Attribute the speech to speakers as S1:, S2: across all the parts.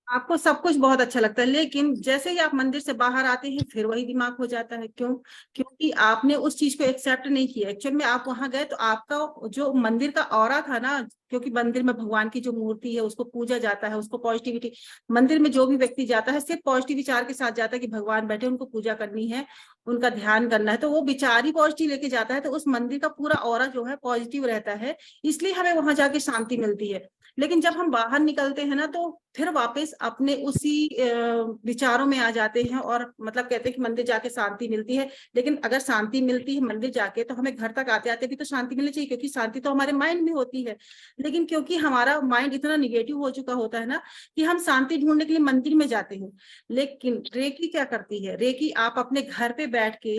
S1: आपको सब कुछ बहुत अच्छा लगता है, लेकिन जैसे ही आप मंदिर से बाहर आते हैं फिर वही दिमाग हो जाता है। क्यों? क्योंकि आपने उस चीज को एक्सेप्ट नहीं किया। एक्चुअल में आप वहां गए तो आपका जो मंदिर का ऑरा था ना, क्योंकि मंदिर में भगवान की जो मूर्ति है उसको पूजा जाता है, उसको पॉजिटिविटी, मंदिर में जो भी व्यक्ति जाता है सिर्फ पॉजिटिव विचार के साथ जाता है कि भगवान बैठे, उनको पूजा करनी है, उनका ध्यान करना है, तो वो विचार ही पॉजिटिव लेके जाता है, तो उस मंदिर का पूरा ऑरा जो है पॉजिटिव रहता है, इसलिए हमें वहां जाके शांति मिलती है। लेकिन जब हम बाहर निकलते हैं ना तो फिर वापस अपने उसी विचारों में आ जाते हैं, और मतलब कहते हैं कि मंदिर जाके शांति मिलती है। लेकिन अगर शांति मिलती है मंदिर जाके तो हमें घर तक आते आते भी तो शांति मिलनी चाहिए, क्योंकि शांति तो हमारे माइंड में होती है। लेकिन क्योंकि हमारा माइंड इतना निगेटिव हो चुका होता है ना कि हम शांति ढूंढने के लिए मंदिर में जाते हैं। लेकिन रेकी क्या करती है? रेकी आप अपने घर पे बैठ के,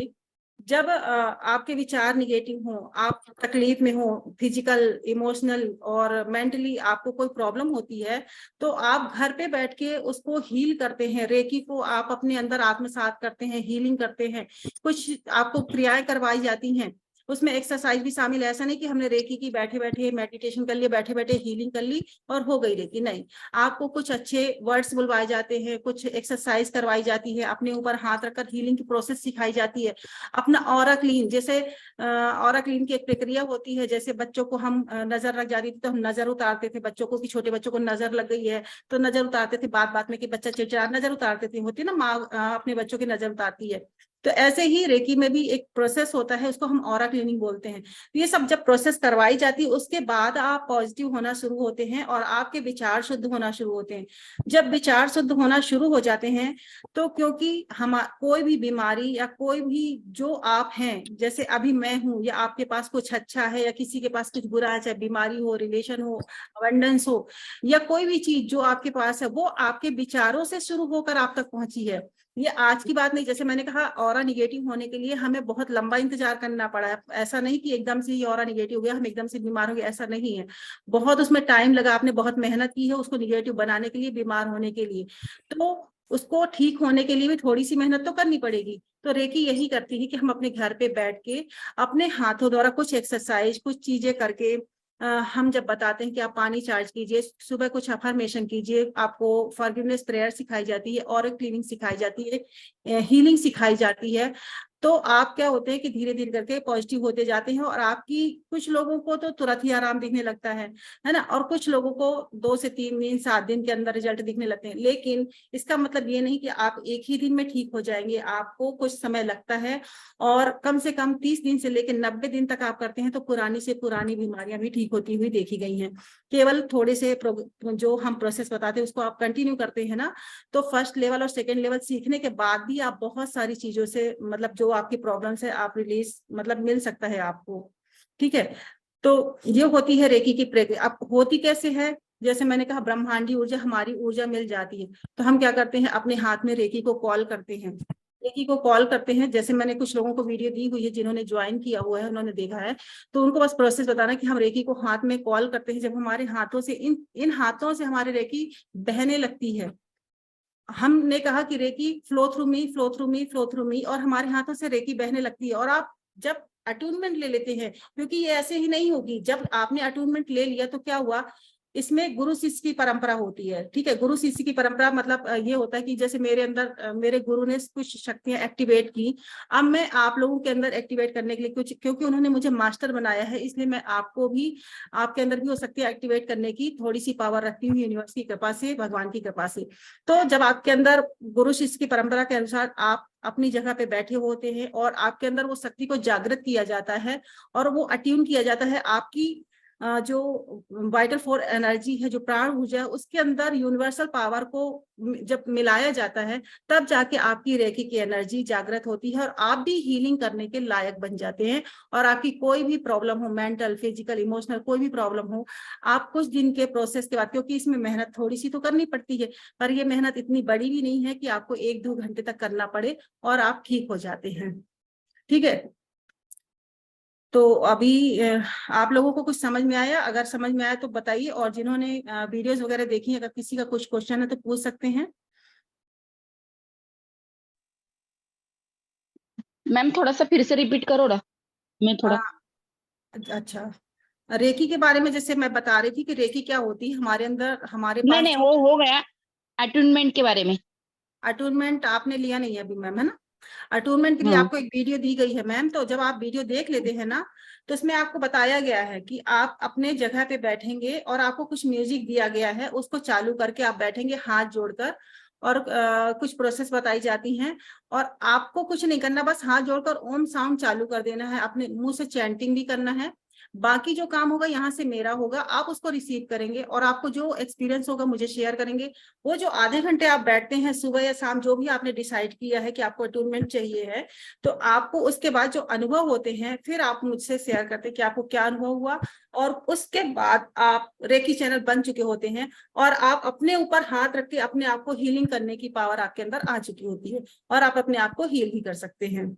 S1: जब आपके विचार निगेटिव हो, आप तकलीफ में हो, फिजिकल, इमोशनल और मेंटली आपको कोई प्रॉब्लम होती है, तो आप घर पे बैठ के उसको हील करते हैं। रेकी को आप अपने अंदर आत्मसात करते हैं, हीलिंग करते हैं। कुछ आपको क्रियाएं करवाई जाती हैं, उसमें एक्सरसाइज भी शामिल है। ऐसा नहीं कि हमने रेकी की बैठे बैठे मेडिटेशन कर लिया, बैठे बैठे हीलिंग कर ली और हो गई रेकी, नहीं। आपको कुछ अच्छे वर्ड्स बुलवाए जाते हैं, कुछ एक्सरसाइज करवाई जाती है, अपने ऊपर हाथ रखकर हीलिंग की प्रोसेस सिखाई जाती है। अपना ऑरा क्लीन, जैसे ऑरा क्लीन की एक प्रक्रिया होती है, जैसे बच्चों को हम नजर लग जाती थी तो हम नजर उतारते थे बच्चों को, कि छोटे बच्चों को नजर लग गई है तो नजर उतारते थे, बात बात में कि बच्चा चिड़चिड़ा, नजर उतारते थे, होती ना माँ अपने बच्चों की नजर उतारती है। तो ऐसे ही रेकी में भी एक प्रोसेस होता है, उसको हम ऑरा क्लीनिंग बोलते हैं। तो ये सब जब प्रोसेस करवाई जाती है उसके बाद आप पॉजिटिव होना शुरू होते हैं और आपके विचार शुद्ध होना शुरू होते हैं। जब विचार शुद्ध होना शुरू हो जाते हैं तो क्योंकि हम कोई भी बीमारी या कोई भी जो आप हैं, जैसे अभी मैं हूं, या आपके पास कुछ अच्छा है या किसी के पास कुछ बुरा है, चाहे बीमारी हो, रिलेशन हो, अबंडेंस हो, या कोई भी चीज जो आपके पास है वो आपके विचारों से शुरू होकर आप तक पहुंची है। ये आज की बात नहीं। जैसे मैंने कहा, ऑरा निगेटिव होने के लिए हमें बहुत लंबा इंतजार करना पड़ा है। ऐसा नहीं कि एकदम से ही ऑरा निगेटिव हो गया, हम एकदम से बीमार हो गए, ऐसा नहीं है। बहुत उसमें टाइम लगा, आपने बहुत मेहनत की है उसको निगेटिव बनाने के लिए, बीमार होने के लिए। तो उसको ठीक होने के लिए भी थोड़ी सी मेहनत तो करनी पड़ेगी। तो रेकी यही करती है कि हम अपने घर पे बैठ के अपने हाथों द्वारा कुछ एक्सरसाइज, कुछ चीजें करके, हम जब बताते हैं कि आप पानी चार्ज कीजिए, सुबह कुछ अफर्मेशन कीजिए, आपको फॉरगिवनेस प्रेयर सिखाई जाती है, और क्लीनिंग सिखाई जाती है, हीलिंग सिखाई जाती है। तो आप क्या होते हैं कि धीरे धीरे करके पॉजिटिव होते जाते हैं, और आपकी, कुछ लोगों को तो तुरंत ही आराम दिखने लगता है ना, और कुछ लोगों को 2 से 3 दिन, 7 दिन के अंदर रिजल्ट दिखने लगते हैं। लेकिन इसका मतलब ये नहीं कि आप एक ही दिन में ठीक हो जाएंगे, आपको कुछ समय लगता है। और कम से कम 30 दिन से लेकर 90 दिन तक आप करते हैं तो पुरानी से पुरानी बीमारियां भी ठीक होती हुई देखी गई हैं। केवल थोड़े से जो हम प्रोसेस बताते हैं उसको आप कंटिन्यू करते हैं ना, तो फर्स्ट लेवल और सेकेंड लेवल सीखने के बाद भी आप बहुत सारी चीजों से, मतलब जो आपकी प्रॉब्लम्स है, आप रिलीज, मतलब मिल सकता है आपको। ठीक है। तो ये होती है रेकी की प्रक्रिया। अब होती कैसे है? जैसे मैंने कहा, ब्रह्मांडी ऊर्जा, हमारी ऊर्जा मिल जाती है तो हम क्या करते हैं, अपने हाथ में रेकी को कॉल करते हैं। रेकी को कॉल करते हैं, जैसे मैंने कुछ लोगों को वीडियो दी हुई है जिन्होंने ज्वाइन किया हुआ है, उन्होंने देखा है, तो उनको बस प्रोसेस बताना कि हम रेकी को हाथ में कॉल करते हैं। जब हमारे हाथों से, इन इन हाथों से हमारे रेकी बहने लगती है, हमने कहा कि रेकी फ्लो थ्रू मी, फ्लो थ्रू मी, फ्लो थ्रू मी, और हमारे हाथों से रेकी बहने लगती है। और आप जब अटूनमेंट ले लेते हैं, क्योंकि ये ऐसे ही नहीं होगी, जब आपने अटूनमेंट ले लिया तो क्या हुआ, इसमें गुरु शिष्य की परंपरा होती है। ठीक है, गुरु शिष्य की परंपरा मतलब ये होता है कि जैसे मेरे अंदर मेरे गुरु ने कुछ शक्तियां एक्टिवेट की, अब मैं आप लोगों के अंदर एक्टिवेट करने के लिए कुछ, क्योंकि उन्होंने मुझे मास्टर बनाया है, इसलिए मैं आपको भी, आपके अंदर भी वो शक्तियां एक्टिवेट करने की थोड़ी सी पावर रखती हूँ, यूनिवर्स की कृपा से, भगवान की कृपा से। तो जब आपके अंदर गुरु शिष्य की परंपरा के अनुसार आप अपनी जगह पे बैठे होते हैं और आपके अंदर वो शक्ति को जागृत किया जाता है, और वो अट्यून किया जाता है, आपकी जो वाइटल फोर एनर्जी है, जो प्राण ऊर्जा है, उसके अंदर यूनिवर्सल पावर को जब मिलाया जाता है, तब जाके आपकी रेकी की एनर्जी जागृत होती है और आप भी हीलिंग करने के लायक बन जाते हैं। और आपकी कोई भी प्रॉब्लम हो, मेंटल, फिजिकल, इमोशनल, कोई भी प्रॉब्लम हो, आप कुछ दिन के प्रोसेस के बाद, क्योंकि इसमें मेहनत थोड़ी सी तो करनी पड़ती है, पर ये मेहनत इतनी बड़ी भी नहीं है कि आपको 1-2 घंटे तक करना पड़े और आप ठीक हो जाते हैं। ठीक है। तो अभी आप लोगों को कुछ समझ में आया? अगर समझ में आया तो बताइए, और जिन्होंने वीडियोस वगैरह देखी, अगर किसी का कुछ क्वेश्चन है तो पूछ सकते हैं।
S2: मैम थोड़ा सा फिर से रिपीट करो ना, मैं
S1: आ,
S2: थोड़ा।
S1: अच्छा, रेकी के बारे में जैसे मैं बता रही थी कि रेकी क्या होती है, हमारे अंदर, हमारे
S2: नहीं
S1: पास
S2: नहीं,
S1: जो,
S2: वो हो गया। अटूनमेंट के बारे में।
S1: अटूनमेंट आपने लिया नहीं है अभी मैम, है ना? अटूनमेंट के लिए आपको एक वीडियो दी गई है मैम, तो जब आप वीडियो देख लेते हैं ना, तो इसमें आपको बताया गया है कि आप अपने जगह पे बैठेंगे और आपको कुछ म्यूजिक दिया गया है, उसको चालू करके आप बैठेंगे हाथ जोड़कर, और कुछ प्रोसेस बताई जाती हैं, और आपको कुछ नहीं करना, बस हाथ जोड़कर ओम साउंड चालू कर देना है, अपने मुंह से चैंटिंग भी करना है। बाकी जो काम होगा यहाँ से मेरा होगा, आप उसको रिसीव करेंगे और आपको जो एक्सपीरियंस होगा मुझे शेयर करेंगे। वो जो आधे घंटे आप बैठते हैं सुबह या शाम, जो भी आपने डिसाइड किया है कि आपको अटूनमेंट चाहिए है, तो आपको उसके बाद जो अनुभव होते हैं फिर आप मुझसे शेयर करते हैं कि आपको क्या अनुभव हुआ, और उसके बाद आप रेकी चैनल बन चुके होते हैं और आप अपने ऊपर हाथ रख के अपने आप को हीलिंग करने की पावर आपके अंदर आ चुकी होती है, और आप अपने आप को हील भी कर सकते हैं।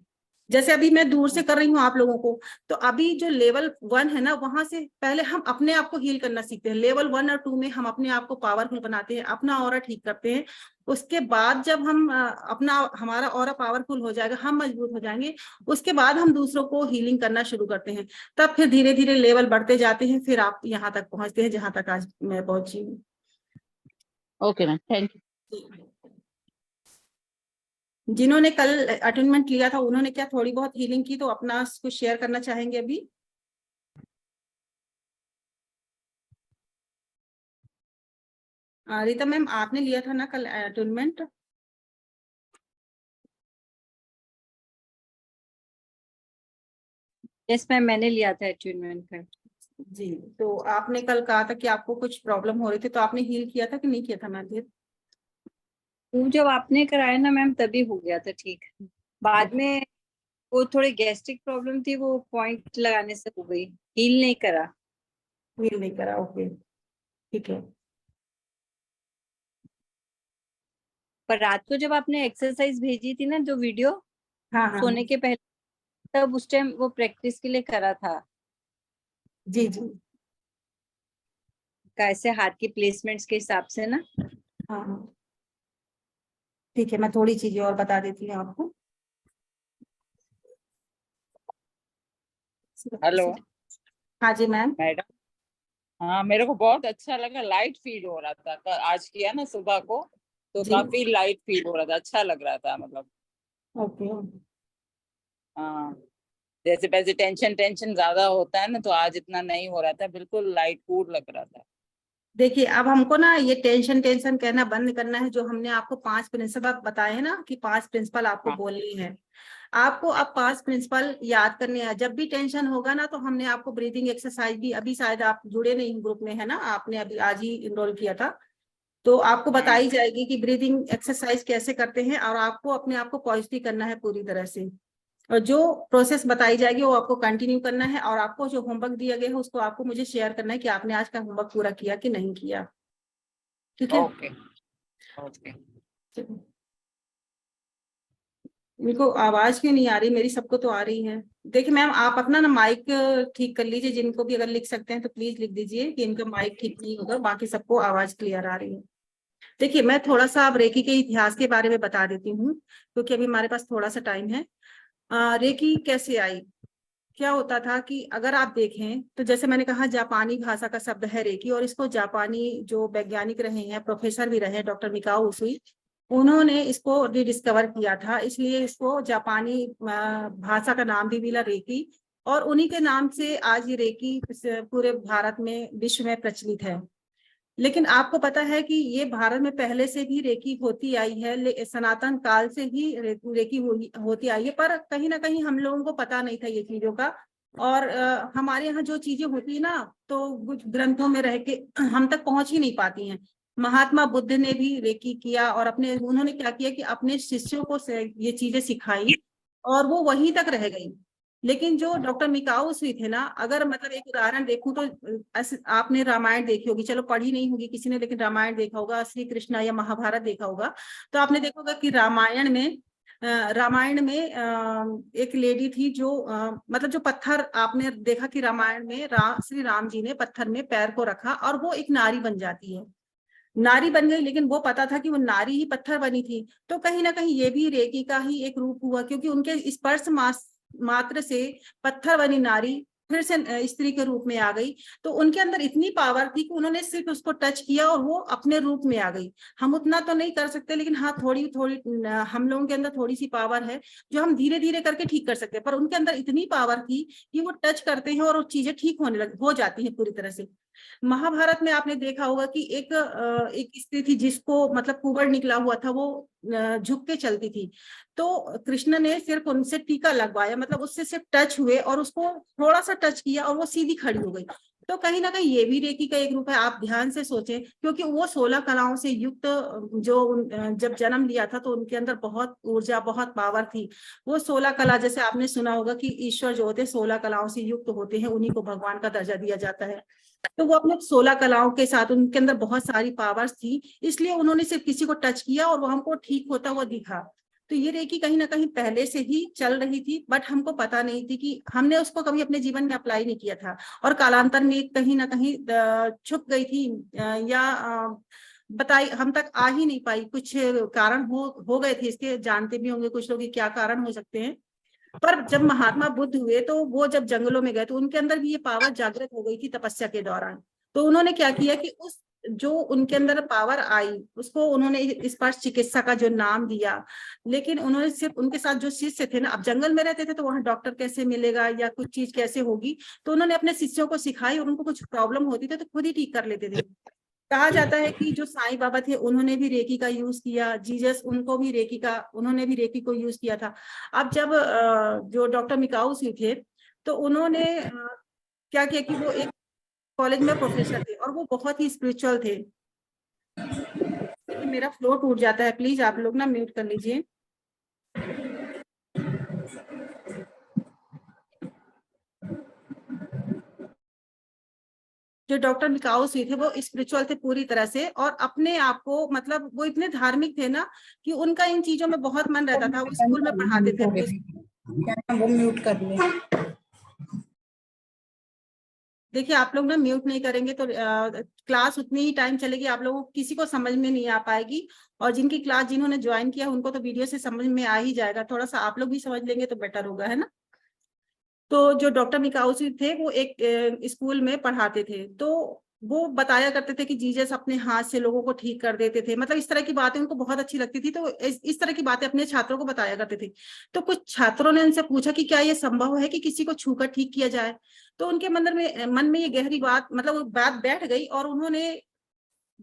S1: जैसे अभी मैं दूर से कर रही हूँ आप लोगों को, तो अभी जो लेवल 1 है ना, वहां से पहले हम अपने आप को हील करना सीखते हैं। लेवल 1 और 2 में हम अपने आप को पावरफुल बनाते हैं, अपना ऑरा ठीक करते हैं। उसके बाद जब हम हमारा ऑरा पावरफुल हो जाएगा, हम मजबूत हो जाएंगे, उसके बाद हम दूसरों को हीलिंग करना शुरू करते हैं। तब फिर धीरे धीरे लेवल बढ़ते जाते हैं, फिर आप यहाँ तक पहुंचते हैं जहां तक आज मैं पहुंची हूँ।
S2: Okay ma'am, thank you.
S1: जिन्होंने कल अटेंडमेंट लिया था उन्होंने क्या थोड़ी बहुत हीलिंग की, तो अपना कुछ शेयर करना चाहेंगे अभी? रीता मैम, आपने लिया था ना कल अटेंडमेंट?
S3: यस मैम, मैंने लिया था अटूनमेंट का।
S1: जी, तो आपने कल कहा था कि आपको कुछ प्रॉब्लम हो रही थी, तो आपने हील किया था कि नहीं किया था मैम?
S3: वो जब आपने कराया ना मैम तभी हो गया था ठीक। बाद में वो थोड़ी गैस्ट्रिक प्रॉब्लम थी, वो पॉइंट लगाने से हो गई, हील नहीं करा।
S1: हील नहीं करा, ओके ठीक है।
S3: पर रात को जब आपने एक्सरसाइज भेजी थी ना, जो वीडियो
S1: हाँ हाँ
S3: सोने के पहले, तब उस टाइम वो प्रैक्टिस के लिए करा था।
S1: जी जी
S3: कैसे हाथ की प्लेसमेंट्स के हिसाब से ना।
S1: हाँ हाँ ठीक है, मैं थोड़ी चीजें और बता देती हूँ आपको।
S4: हेलो
S1: हाँ जी मैम।
S4: मैडम। हाँ, मेरे को बहुत अच्छा लगा, लाइट फील हो रहा था। आज किया ना सुबह को, तो
S1: जी
S4: काफी लाइट फील हो रहा था, अच्छा लग रहा था मतलब।
S1: ओके।
S4: हाँ, जैसे वैसे टेंशन टेंशन ज्यादा होता है ना, तो आज इतना नहीं हो रहा था, बिल्कुल लाइट कूल लग रहा था।
S1: देखिए, अब हमको ना ये टेंशन टेंशन कहना बंद करना है। जो हमने आपको 5 प्रिंसिपल बताए हैं ना, कि 5 प्रिंसिपल आपको
S4: हाँ
S1: बोलनी है, आपको अब 5 प्रिंसिपल याद करने हैं। जब भी टेंशन होगा ना, तो हमने आपको ब्रीदिंग एक्सरसाइज भी, अभी शायद आप जुड़े नहीं ग्रुप में, है ना? आपने अभी आज ही इनरोल किया था, तो आपको बताई जाएगी कि ब्रीदिंग एक्सरसाइज कैसे करते हैं, और आपको अपने आप को पॉजिटिव करना है पूरी तरह से। और जो प्रोसेस बताई जाएगी वो आपको कंटिन्यू करना है, और आपको जो होमवर्क दिया गया है उसको आपको मुझे शेयर करना है कि आपने आज का होमवर्क पूरा किया कि नहीं किया। ठीक है?
S4: Okay okay.
S1: इनको आवाज क्यों नहीं आ रही मेरी? सबको तो आ रही है। देखिए मैम, आप अपना ना माइक ठीक कर लीजिए। जिनको भी अगर लिख सकते हैं तो प्लीज लिख दीजिए कि इनका माइक ठीक नहीं होगा, बाकी सबको आवाज क्लियर आ रही है। देखिए, मैं थोड़ा सा अब रेकी के इतिहास के बारे में बता देती हूँ, क्योंकि अभी हमारे पास थोड़ा सा टाइम है। रेकी कैसे आई? क्या होता था कि अगर आप देखें तो, जैसे मैंने कहा, जापानी भाषा का शब्द है रेकी, और इसको जापानी जो वैज्ञानिक रहे हैं, प्रोफेसर भी रहे, डॉक्टर मिकाओ उसुई, उन्होंने इसको रिडिस्कवर किया था, इसलिए इसको जापानी भाषा का नाम भी मिला रेकी। और उन्हीं के नाम से आज ये रेकी पूरे भारत में, विश्व में प्रचलित है। लेकिन आपको पता है कि ये भारत में पहले से भी रेकी होती आई है, सनातन काल से ही रेकी होती आई है, पर कहीं ना कहीं हम लोगों को पता नहीं था ये चीजों का। और हमारे यहाँ जो चीजें होती है ना, तो कुछ ग्रंथों में रह के हम तक पहुंच ही नहीं पाती हैं। महात्मा बुद्ध ने भी रेकी किया, और उन्होंने क्या किया कि अपने शिष्यों को ये चीजें सिखाई, और वो वहीं तक रह गई। लेकिन जो डॉक्टर मिकाओ सुई थे ना, अगर मतलब एक उदाहरण देखूं तो, आपने रामायण देखी होगी, चलो पढ़ी नहीं होगी किसी ने, लेकिन रामायण देखा होगा, श्री कृष्ण या महाभारत देखा होगा, तो आपने देखा होगा कि रामायण में एक लेडी थी जो मतलब जो पत्थर, आपने देखा कि रामायण में श्री राम जी ने पत्थर में पैर को रखा और वो एक नारी बन जाती है। नारी बन गई, लेकिन वो पता था कि वो नारी ही पत्थर बनी थी। तो कहीं ना कहीं ये भी रेकी का ही एक रूप हुआ, क्योंकि उनके स्पर्श मात्र से पत्थर बनी नारी फिर से स्त्री के रूप में आ गई। तो उनके अंदर इतनी पावर थी कि उन्होंने सिर्फ उसको टच किया और वो अपने रूप में आ गई। हम उतना तो नहीं कर सकते, लेकिन हाँ थोड़ी थोड़ी हम लोगों के अंदर थोड़ी सी पावर है जो हम धीरे धीरे करके ठीक कर सकते हैं। पर उनके अंदर इतनी पावर थी कि वो टच करते हैं और वो चीजें ठीक हो जाती हैं पूरी तरह से। महाभारत में आपने देखा होगा कि एक स्त्री थी जिसको मतलब कुबड़ निकला हुआ था, वो झुक के चलती थी। तो कृष्ण ने सिर्फ उनसे टीका लगवाया, मतलब उससे सिर्फ टच हुए और उसको थोड़ा सा टच किया और वो सीधी खड़ी हो गई। तो कहीं ना कहीं ये भी रेकी का एक रूप है। आप ध्यान से सोचें, क्योंकि वो 16 कलाओं से युक्त जब जन्म लिया था तो उनके अंदर बहुत ऊर्जा, बहुत पावर थी। वो 16 कला, जैसे आपने सुना होगा कि ईश्वर जो होते हैं 16 कलाओं से युक्त होते हैं, उन्हीं को भगवान का दर्जा दिया जाता है। तो वो अपने 16 कलाओं के साथ, उनके अंदर बहुत सारी पावर्स थी, इसलिए उन्होंने सिर्फ किसी को टच किया और वो हमको ठीक होता हुआ दिखा। तो ये रेकी कहीं ना कहीं पहले से ही चल रही थी, बट हमको पता नहीं थी कि हमने उसको कभी अपने जीवन में अप्लाई नहीं किया था, और कालांतर में कहीं ना कहीं छुप गई थी, या बताई हम तक आ ही नहीं पाई। कुछ कारण हो गए थे इसके, जानते भी होंगे कुछ लोग कि क्या कारण हो सकते हैं। पर जब महात्मा बुद्ध हुए तो वो जब जंगलों में गए तो उनके अंदर भी ये पावर जागृत हो गई थी तपस्या के दौरान। तो उन्होंने क्या किया कि उस जो उनके अंदर पावर आई उसको उन्होंने स्पर्श चिकित्सा का जो नाम दिया। लेकिन उन्होंने सिर्फ उनके साथ जो शिष्य थे ना, अब जंगल में रहते थे तो वहां डॉक्टर कैसे मिलेगा या कुछ चीज कैसे होगी, तो उन्होंने अपने शिष्यों को सिखाई और उनको कुछ प्रॉब्लम होती थी तो खुद ही ठीक कर लेते थे। कहा जाता है कि जो साईं बाबा थे उन्होंने भी रेकी का यूज किया, जीसस उन्होंने भी रेकी को यूज किया था। अब जब जो डॉक्टर मिकाउसी थे तो उन्होंने क्या किया कि वो एक कॉलेज में प्रोफेसर थे और वो बहुत ही स्पिरिचुअल थे। लेकिन मेरा फ्लो टूट जाता है, प्लीज आप लोग ना म्यूट कर लीजिए। जो डॉक्टर मिकाउसी थे वो स्पिरिचुअल थे पूरी तरह से, और अपने आप को मतलब वो इतने धार्मिक थे ना कि उनका इन चीजों में बहुत मन रहता था। वो स्कूल में पढ़ाते थे।
S5: वो म्यूट कर ले।
S1: देखिए आप लोग ना म्यूट नहीं करेंगे तो क्लास उतनी ही टाइम चलेगी, आप लोगों को किसी को समझ में नहीं आ पाएगी। और जिनकी क्लास जिन्होंने ज्वाइन किया उनको तो वीडियो से समझ में आ ही जाएगा, थोड़ा सा आप लोग भी समझ लेंगे तो बेटर होगा, है ना। तो जो डॉक्टर मिकाउसी थे वो एक स्कूल में पढ़ाते थे, तो वो बताया करते थे कि जीसस अपने हाथ से लोगों को ठीक कर देते थे, मतलब इस तरह की बातें उनको बहुत अच्छी लगती थी। तो इस तरह की बातें अपने छात्रों को बताया करते थे। तो कुछ छात्रों ने उनसे पूछा कि क्या ये संभव है कि किसी को छूकर ठीक किया जाए। तो उनके मन में ये गहरी बात, मतलब वो बात बैठ गई, और उन्होंने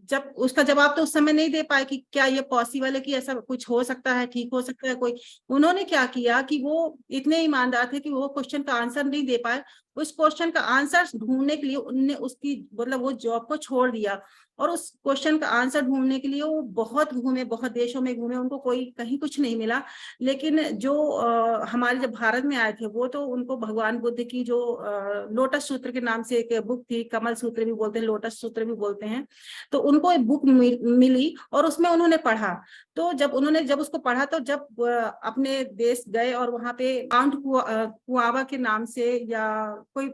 S1: जब उसका जवाब तो उस समय नहीं दे पाए कि क्या ये पॉसिबल है कि ऐसा कुछ हो सकता है, ठीक हो सकता है कोई। उन्होंने क्या किया कि वो इतने ईमानदार थे कि वो क्वेश्चन का आंसर नहीं दे पाए। उस क्वेश्चन का आंसर ढूंढने के लिए उनने उसकी मतलब वो जॉब को छोड़ दिया, और उस क्वेश्चन का आंसर ढूंढने के लिए वो बहुत घूमे, बहुत देशों में घूमे, उनको कोई कहीं कुछ नहीं मिला। लेकिन जो हमारे जब भारत में आए थे वो तो उनको भगवान बुद्ध की जो लोटस सूत्र के नाम से एक बुक थी, कमल सूत्र भी बोलते हैं, लोटस सूत्र भी बोलते हैं, तो उनको एक बुक मिली और उसमें उन्होंने पढ़ा। तो जब उसको पढ़ा तो जब अपने देश गए और वहां पे माउंट कुआवा के नाम से या कोई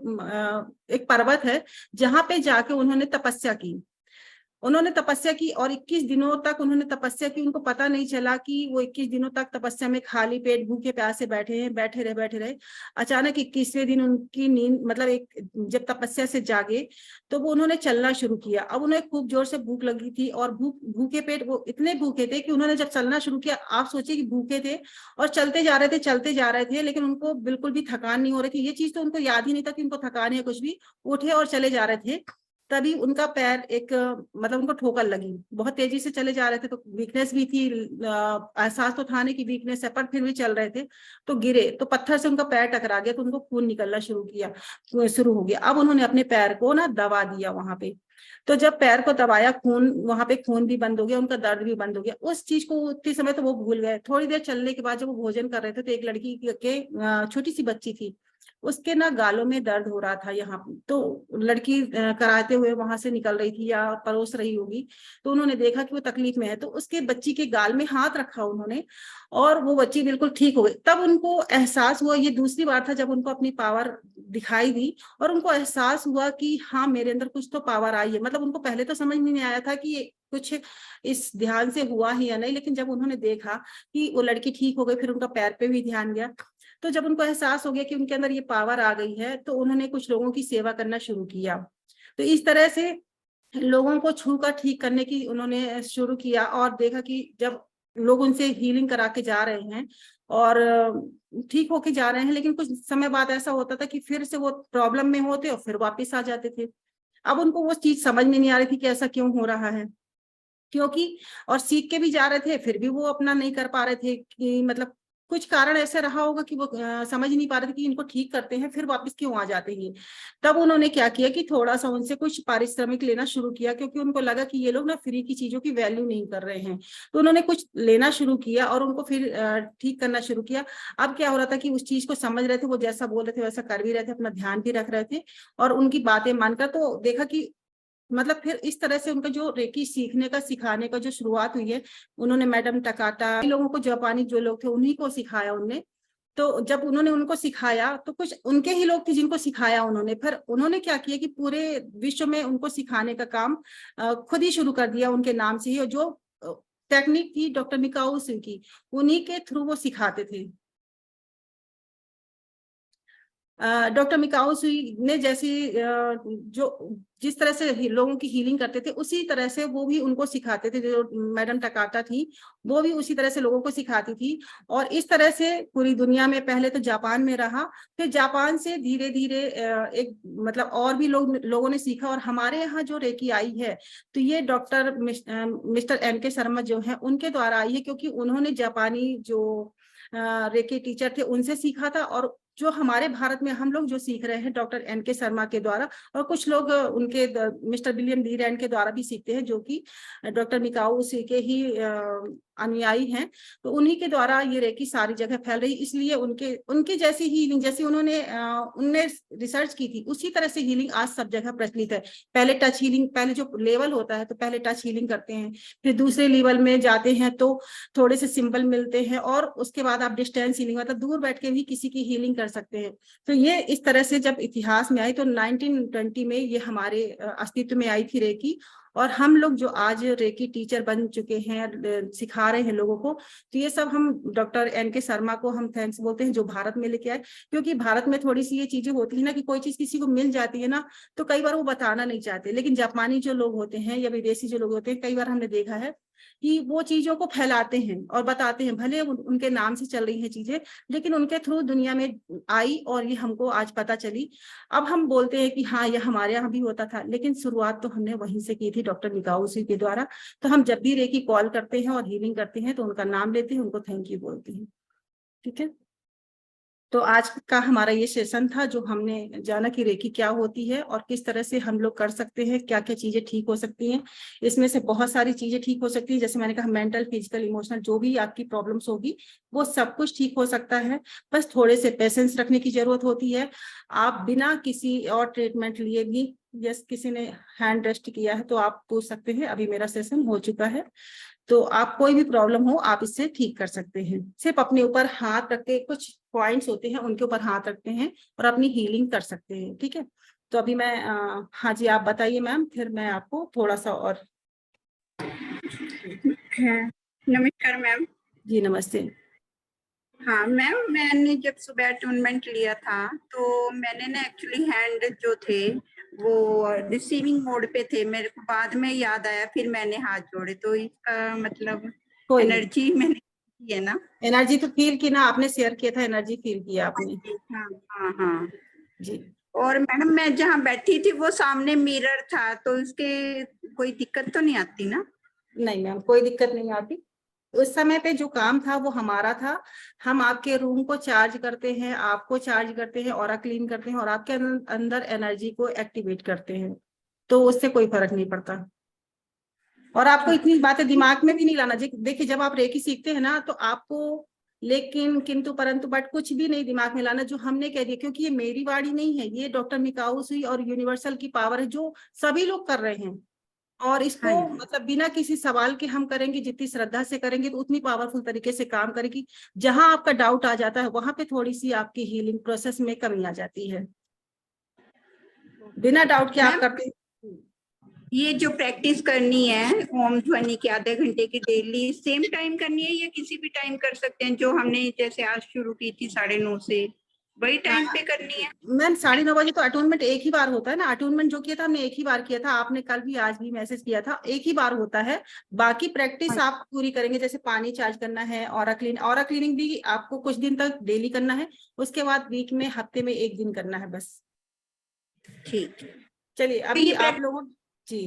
S1: एक पर्वत है जहां पे जाके उन्होंने तपस्या की। और 21 दिनों तक उन्होंने तपस्या की। उनको पता नहीं चला कि वो 21 दिनों तक तपस्या में खाली पेट भूखे प्यासे बैठे रहे। अचानक 21वें दिन उनकी नींद, मतलब एक जब तपस्या से जागे तो वो उन्होंने चलना शुरू किया। अब उन्हें खूब जोर से भूख लगी थी और भूखे पेट वो इतने भूखे थे कि उन्होंने जब चलना शुरू किया, आप सोचिए कि भूखे थे और चलते जा रहे थे, लेकिन उनको बिल्कुल भी थकान नहीं हो रही थी। ये चीज तो उनको याद ही नहीं था कि उनको थकान है कुछ भी। उठे और चले जा रहे थे, तभी उनका पैर एक मतलब उनको ठोकर लगी। बहुत तेजी से चले जा रहे थे तो वीकनेस भी थी, एहसास तो था नहीं कि वीकनेस है, पर फिर भी चल रहे थे। तो गिरे तो पत्थर से उनका पैर टकरा गया, तो उनको खून निकलना शुरू हो गया। अब उन्होंने अपने पैर को ना दबा दिया वहां पे। तो जब पैर को दबाया, वहां पे खून भी बंद हो गया, उनका दर्द भी बंद हो गया। उस चीज को उतनी समय तो वो भूल गए। थोड़ी देर चलने के बाद जब वो भोजन कर रहे थे तो एक लड़की के छोटी सी बच्ची थी, उसके ना गालों में दर्द हो रहा था यहाँ। तो लड़की कराते हुए वहां से निकल रही थी या परोस रही होगी, तो उन्होंने देखा कि वो तकलीफ में है, तो उसके बच्ची के गाल में हाथ रखा उन्होंने और वो बच्ची बिल्कुल ठीक हो गई। तब उनको एहसास हुआ, ये दूसरी बार था जब उनको अपनी पावर दिखाई दी और उनको एहसास हुआ कि हाँ मेरे अंदर कुछ तो पावर आई है। मतलब उनको पहले तो समझ में नहीं आया था कि ये कुछ इस ध्यान से हुआ ही या नहीं, लेकिन जब उन्होंने देखा कि वो लड़की ठीक हो गई, फिर उनका पैर पे भी ध्यान गया। तो जब उनको एहसास हो गया कि उनके अंदर ये पावर आ गई है, तो उन्होंने कुछ लोगों की सेवा करना शुरू किया। तो इस तरह से लोगों को छू कर ठीक करने की उन्होंने शुरू किया, और देखा कि जब लोग उनसे हीलिंग करा के जा रहे हैं और ठीक होके जा रहे हैं, लेकिन कुछ समय बाद ऐसा होता था कि फिर से वो प्रॉब्लम में होते और फिर वापस आ जाते थे। अब उनको वो चीज समझ में नहीं आ रही थी कि ऐसा क्यों हो रहा है, क्योंकि और सीख के भी जा रहे थे, फिर भी वो अपना नहीं कर पा रहे थे कि मतलब कुछ कारण ऐसे रहा होगा कि वो समझ नहीं पा रहे थे कि इनको ठीक करते हैं फिर वापस क्यों आ जाते हैं। तब उन्होंने क्या किया कि थोड़ा सा उनसे कुछ पारिश्रमिक लेना शुरू किया, क्योंकि उनको लगा कि ये लोग ना फ्री की चीजों की वैल्यू नहीं कर रहे हैं। तो उन्होंने कुछ लेना शुरू किया और उनको फिर ठीक करना शुरू किया। अब क्या हो रहा था कि उस चीज को समझ रहे थे, वो जैसा बोल रहे थे वैसा कर भी रहे थे, अपना ध्यान भी रख रहे थे और उनकी बातें मानकर तो देखा कि मतलब फिर इस तरह से उनका जो रेकी सीखने का सिखाने का जो शुरुआत हुई है, उन्होंने मैडम टकाटा लोगों को, जापानी जो लोग थे उन्हीं को सिखाया उनने। तो जब उन्होंने उनको सिखाया तो कुछ उनके ही लोग थे जिनको सिखाया उन्होंने, फिर उन्होंने क्या किया कि पूरे विश्व में उनको सिखाने का काम खुद ही शुरू कर दिया उनके नाम से ही। और जो टेक्निक थी डॉक्टर मिकाओ उसी की, उन्हीं के थ्रू वो सिखाते थे। डॉक्टर मिकाओ सुई ने जैसी जो जिस तरह से लोगों की हीलिंग करते थे उसी तरह से वो भी उनको सिखाते थे। जो मैडम टकाटा थी वो भी उसी तरह से लोगों को सिखाती थी, और इस तरह से पूरी दुनिया में, पहले तो जापान में रहा, फिर जापान से धीरे धीरे एक मतलब और भी लोगों ने सीखा। और हमारे यहाँ जो रेकी आई है तो ये डॉक्टर मिस्टर NK शर्मा जो है उनके द्वारा आई है, क्योंकि उन्होंने जापानी जो रेकी टीचर थे उनसे सीखा था, और जो हमारे भारत में हम लोग जो सीख रहे हैं डॉक्टर NK शर्मा के द्वारा, और कुछ लोग उनके मिस्टर विलियम डी रैंड के द्वारा भी सीखते हैं, जो कि डॉक्टर मिकाओ उसी के ही अनुयायी हैं। तो उन्हीं के द्वारा ये रेकी सारी जगह फैल रही, इसलिए उनके जैसी हीलिंग जैसी उनने रिसर्च की थी उसी तरह से हीलिंग आज सब जगह प्रचलित है। पहले टच हीलिंग, पहले जो लेवल होता है तो पहले टच हीलिंग करते हैं, फिर दूसरे लेवल में जाते हैं तो थोड़े से सिंबल मिलते हैं, और उसके बाद आप डिस्टेंस हीलिंग मतलब दूर बैठ के भी किसी की हीलिंग कर सकते हैं। तो ये इस तरह से जब इतिहास में आई तो 1920 में ये हमारे अस्तित्व में आई थी रेकी। और हम लोग जो आज रेकी टीचर बन चुके हैं, सिखा रहे हैं लोगों को, तो ये सब हम डॉक्टर NK शर्मा को हम थैंक्स बोलते हैं जो भारत में लेके आए। क्योंकि भारत में थोड़ी सी ये चीजें होती है ना कि कोई चीज किसी को मिल जाती है ना तो कई बार वो बताना नहीं चाहते, लेकिन जापानी जो लोग होते हैं या विदेशी जो लोग होते हैं, कई बार हमने देखा है कि वो चीजों को फैलाते हैं और बताते हैं, भले उनके नाम से चल रही है चीजें, लेकिन उनके थ्रू दुनिया में आई और ये हमको आज पता चली। अब हम बोलते हैं कि हाँ ये हमारे यहाँ भी होता था, लेकिन शुरुआत तो हमने वहीं से की थी डॉक्टर मिकाओ उसी के द्वारा। तो हम जब भी रेकी कॉल करते हैं और हीलिंग करते हैं तो उनका नाम लेते हैं, उनको थैंक यू बोलते हैं। ठीक है, तो आज का हमारा ये सेशन था जो हमने जाना कि रेकी क्या होती है और किस तरह से हम लोग कर सकते हैं, क्या क्या चीजें ठीक हो सकती हैं। इसमें से बहुत सारी चीजें ठीक हो सकती है, जैसे मैंने कहा मेंटल, फिजिकल, इमोशनल जो भी आपकी प्रॉब्लम्स होगी वो सब कुछ ठीक हो सकता है। बस थोड़े से पेशेंस रखने की जरूरत होती है। आप बिना किसी और ट्रीटमेंट लिए भी, यस किसी ने हैंड रेस्ट किया है तो आप पूछ सकते हैं, अभी मेरा सेशन हो चुका है, तो आप कोई भी प्रॉब्लम हो आप इससे ठीक कर सकते हैं। सिर्फ अपने ऊपर हाथ रख के, कुछ पॉइंट्स होते हैं उनके ऊपर हाथ रखते हैं और अपनी हीलिंग कर सकते हैं। ठीक है, तो अभी मैं हाँ जी आप बताइए मैम, फिर मैं आपको थोड़ा सा और।
S5: नमस्कार मैम।
S1: जी नमस्ते।
S5: हाँ मैम, मैंने जब सुबह अटूनमेंट लिया था तो मैंने ना एक्चुअली हैंड जो थे वो रिसीविंग मोड पे थे, मेरे को बाद में याद आया, फिर मैंने हाथ जोड़े, तो इसका मतलब एनर्जी मैंने की है ना?
S1: एनर्जी तो फील की ना, आपने शेयर किया था, एनर्जी फील किया आपने।
S5: हाँ हाँ हाँ
S1: जी।
S5: और मैडम मैं जहाँ बैठी थी वो सामने मिरर था, तो उसके कोई दिक्कत तो नहीं आती ना?
S1: नहीं मैम कोई दिक्कत नहीं आती। उस समय पे जो काम था वो हमारा था, हम आपके रूम को चार्ज करते हैं, आपको चार्ज करते हैं, ऑरा क्लीन करते हैं और आपके अंदर एनर्जी को एक्टिवेट करते हैं, तो उससे कोई फर्क नहीं पड़ता। और आपको इतनी बातें दिमाग में भी नहीं लाना। देखिए जब आप रेकी सीखते हैं ना तो आपको लेकिन किंतु परंतु बट कुछ भी नहीं दिमाग में लाना, जो हमने कह दिया, क्योंकि ये मेरी वाणी नहीं है, ये डॉक्टर मिकाओ सुई और यूनिवर्सल की पावर है जो सभी लोग कर रहे हैं। और इसको मतलब बिना किसी सवाल के हम करेंगे, जितनी श्रद्धा से करेंगे तो उतनी पावरफुल तरीके से काम करेगी। जहां आपका डाउट आ जाता है वहां पे थोड़ी सी आपकी हीलिंग प्रोसेस में कमी आ जाती है। बिना डाउट के आप करते हैं।
S5: ये जो प्रैक्टिस करनी है ओम ध्वनि की आधे घंटे की डेली सेम टाइम करनी है या किसी भी टाइम कर सकते हैं? जो हमने जैसे आज शुरू की थी 9:30 से, वही टाइम पे करनी है?
S1: मैम 9:30 बजे तो अटोनमेंट एक ही बार होता है ना। अटोनमेंट जो किया था हमने एक ही बार किया था, आपने कल भी आज भी मैसेज किया था, एक ही बार होता है। बाकी प्रैक्टिस आप पूरी करेंगे, जैसे पानी चार्ज करना है, ऑरा क्लीनिंग भी आपको कुछ दिन तक डेली करना है, उसके बाद वीक में हफ्ते में 1 दिन करना है बस।
S5: ठीक।
S1: चलिए अभी
S5: ये
S1: आप लोगों जी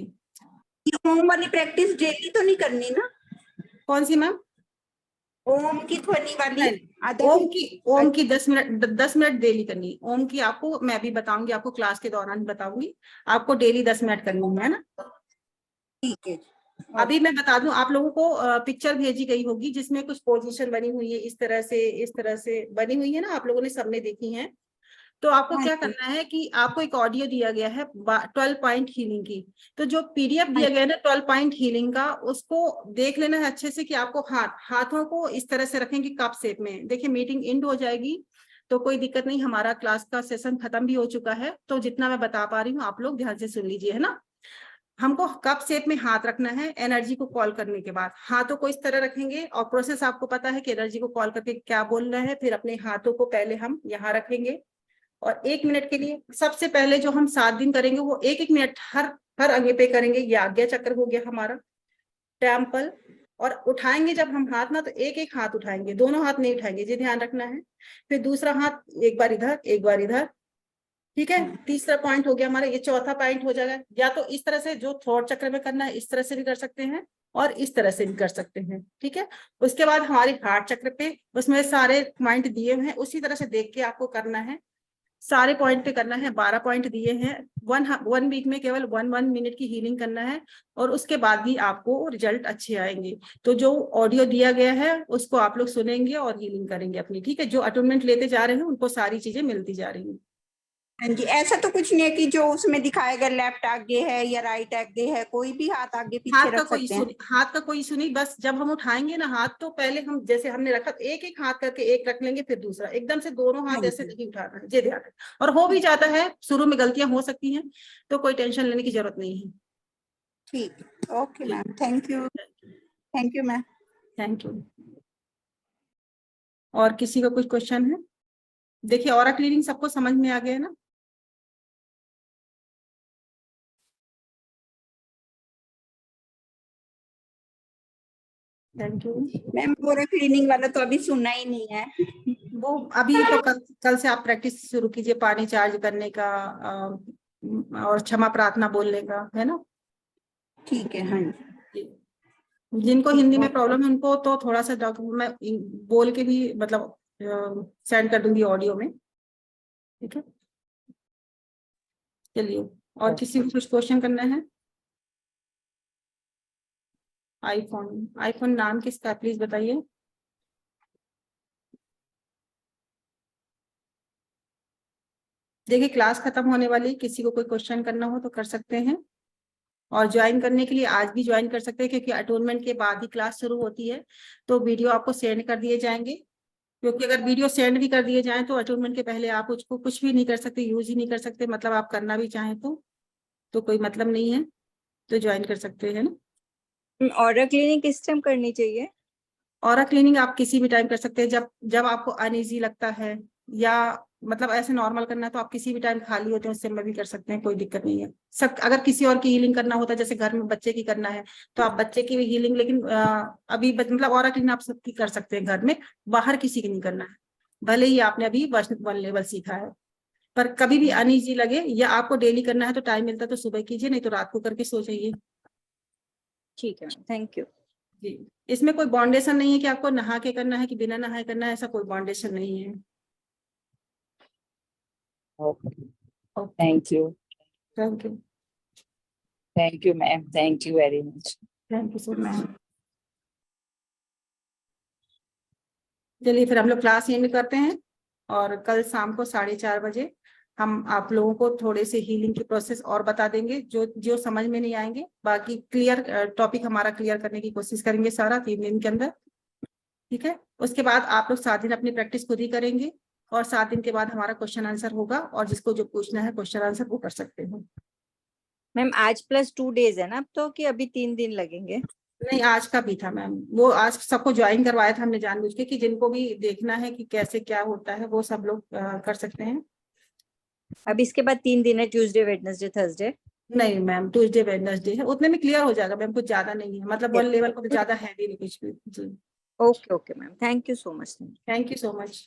S5: ये ओम वाली प्रैक्टिस डेली तो नहीं करनी ना?
S1: कौन सी मैम?
S5: ओम की ध्वनि वाली आधे
S1: ओम की 10 मिनट डेली करनी है। ओम की आपको मैं भी बताऊंगी, आपको क्लास के दौरान बताऊंगी, आपको डेली 10 मिनट करनी है ना।
S5: ठीक है।
S1: अभी मैं बता दूं, आप लोगों को पिक्चर भेजी गई होगी जिसमें कुछ पोजीशन बनी हुई है, इस तरह से बनी हुई है ना, आप लोगों ने सबने देखी है। तो आपको क्या करना है कि आपको एक ऑडियो दिया गया है 12 पॉइंट हीलिंग की। तो जो पीडीएफ दिया गया है ना 12 पॉइंट हीलिंग का, उसको देख लेना है अच्छे से कि आपको हाथों को इस तरह से रखेंगे कप शेप में। देखिए मीटिंग एंड हो जाएगी तो कोई दिक्कत नहीं, हमारा क्लास का सेशन खत्म भी हो चुका है, तो जितना मैं बता पा रही हूँ आप लोग ध्यान से सुन लीजिए, है ना। हमको कप शेप में हाथ रखना है। एनर्जी को कॉल करने के बाद हाथों को इस तरह रखेंगे, और प्रोसेस आपको पता है कि एनर्जी को कॉल करके क्या बोलना है। फिर अपने हाथों को पहले हम यहाँ रखेंगे और 1 मिनट के लिए, सबसे पहले जो हम 7 दिन करेंगे वो 1-1 मिनट हर अंगे पे करेंगे। ये आज्ञा चक्र हो गया हमारा, टेम्पल। और उठाएंगे जब हम हाथ ना, तो 1-1 हाथ उठाएंगे, दोनों हाथ नहीं उठाएंगे, ये ध्यान रखना है। फिर दूसरा हाथ एक बार इधर एक बार इधर, ठीक है। तीसरा पॉइंट हो गया हमारा, ये चौथा पॉइंट हो जाएगा। या तो इस तरह से जो थ्रोट चक्र में करना है, इस तरह से भी कर सकते हैं और इस तरह से भी कर सकते हैं, ठीक है। उसके बाद हमारे हार्ट चक्र पे, उसमें सारे पॉइंट दिए हुए हैं, उसी तरह से देख के आपको करना है, सारे पॉइंट पे करना है। 12 पॉइंट दिए हैं। वन वीक में केवल 1 मिनट की हीलिंग करना है, और उसके बाद भी आपको रिजल्ट अच्छे आएंगे। तो जो ऑडियो दिया गया है उसको आप लोग सुनेंगे और हीलिंग करेंगे अपनी, ठीक है। जो अटोनमेंट लेते जा रहे हैं उनको सारी चीजें मिलती जा रही हैं।
S5: हाँ जी, ऐसा तो कुछ नहीं है कि जो उसमें दिखाएगा लेफ्ट आगे है या राइट आगे है, कोई भी हाथ आगे पीछे रख सकते हैं।
S1: हाथ का कोई इशू नहीं, बस जब हम उठाएंगे ना हाथ, तो पहले हम जैसे हमने रखा 1-1 हाथ करके एक रख लेंगे, फिर दूसरा, एकदम से दोनों हाथ ऐसे नहीं उठाना है, ये ध्यान है। और हो भी जाता है, शुरू में गलतियां हो सकती हैं, तो कोई टेंशन लेने की जरूरत नहीं है।
S5: ठीक, okay ma'am, thank you ma'am.
S1: Thank you. और किसी का कुछ क्वेश्चन है? देखिए ऑरा क्लीनिंग सबको समझ में आ गया है ना। Thank you
S5: ma'am. पूरा क्लीनिंग वाला तो अभी सुना ही नहीं है।
S1: वो अभी तो कल से आप प्रैक्टिस शुरू कीजिए, पानी चार्ज करने का और क्षमा प्रार्थना बोलने का, है ना।
S5: ठीक है। हाँ जी।
S1: जिनको हिंदी में प्रॉब्लम है उनको तो थोड़ा सा मैं बोल के भी मतलब सेंड कर दूंगी ऑडियो में, ठीक है। चलिए, और किसी को कुछ क्वेश्चन करना है? आईफोन नाम किसका, प्लीज बताइए। देखिए क्लास खत्म होने वाली, किसी को कोई क्वेश्चन करना हो तो कर सकते हैं, और ज्वाइन करने के लिए आज भी ज्वाइन कर सकते हैं, क्योंकि अटोनमेंट के बाद ही क्लास शुरू होती है। तो वीडियो आपको सेंड कर दिए जाएंगे, क्योंकि अगर वीडियो सेंड भी कर दिए जाएं तो अटोनमेंट के पहले आप उसको कुछ भी नहीं कर सकते, यूज ही नहीं कर सकते, मतलब आप करना भी चाहें तो कोई मतलब नहीं है, तो ज्वाइन कर सकते हैं ना।
S3: ऑरा क्लीनिंग किस टाइम करनी चाहिए?
S1: ऑरा क्लीनिंग आप किसी भी टाइम कर सकते हैं, जब आपको अनईजी लगता है, या मतलब ऐसे नॉर्मल करना है तो आप किसी भी टाइम खाली होते हैं, उससे में भी कर सकते हैं, कोई दिक्कत नहीं है। सब अगर किसी और की हीलिंग करना होता है, जैसे घर में बच्चे की करना है तो आप बच्चे की भी हीलिंग, लेकिन अभी मतलब ऑरा क्लीनिंग आप सबकी कर सकते हैं घर में, बाहर किसी की नहीं करना है। भले ही आपने अभी 1 लेवल सीखा है, पर कभी भी अनईजी लगे या आपको डेली करना है तो टाइम मिलता है तो सुबह कीजिए, नहीं तो रात को करके सो जाइए।
S3: ठीक है, थैंक यू
S1: जी, इसमें कोई बाउंडेशन नहीं है कि आपको नहा के करना है कि बिना नहाए करना है, ऐसा कोई बाउंडेशन नहीं है।
S4: Thank you.
S1: Thank you.
S4: Thank you ma'am, thank you very much.
S1: Thank you so much. चलिए फिर हम लोग क्लास यहीं करते हैं, और कल शाम को 4:30 बजे हम आप लोगों को थोड़े से हीलिंग की प्रोसेस और बता देंगे, जो जो समझ में नहीं आएंगे। बाकी क्लियर टॉपिक हमारा क्लियर करने की कोशिश करेंगे सारा 3 दिन के अंदर, ठीक है। उसके बाद आप लोग 7 दिन अपनी प्रैक्टिस खुद ही करेंगे, और 7 दिन के बाद हमारा क्वेश्चन आंसर होगा, और जिसको जो पूछना है क्वेश्चन आंसर वो कर सकते हैं।
S3: मैम आज +2 डेज है ना अब तो, कि अभी 3 दिन लगेंगे?
S1: नहीं, आज का भी था मैम, वो आज सबको ज्वाइन करवाया था हमने जानबूझ के, कि जिनको भी देखना है कि कैसे क्या होता है वो सब लोग कर सकते हैं।
S3: अब इसके बाद 3 दिन है, ट्यूसडे, वेडनेसडे, थर्सडे?
S1: नहीं मैम, ट्यूसडे वेडनेसडे है, उतने में क्लियर हो जाएगा मैम, कुछ ज्यादा नहीं है, मतलब वन लेवल को तो ज्यादा हैवी नहीं कुछ भी जी।
S3: Okay okay ma'am, thank you so much.
S1: Thank you so much.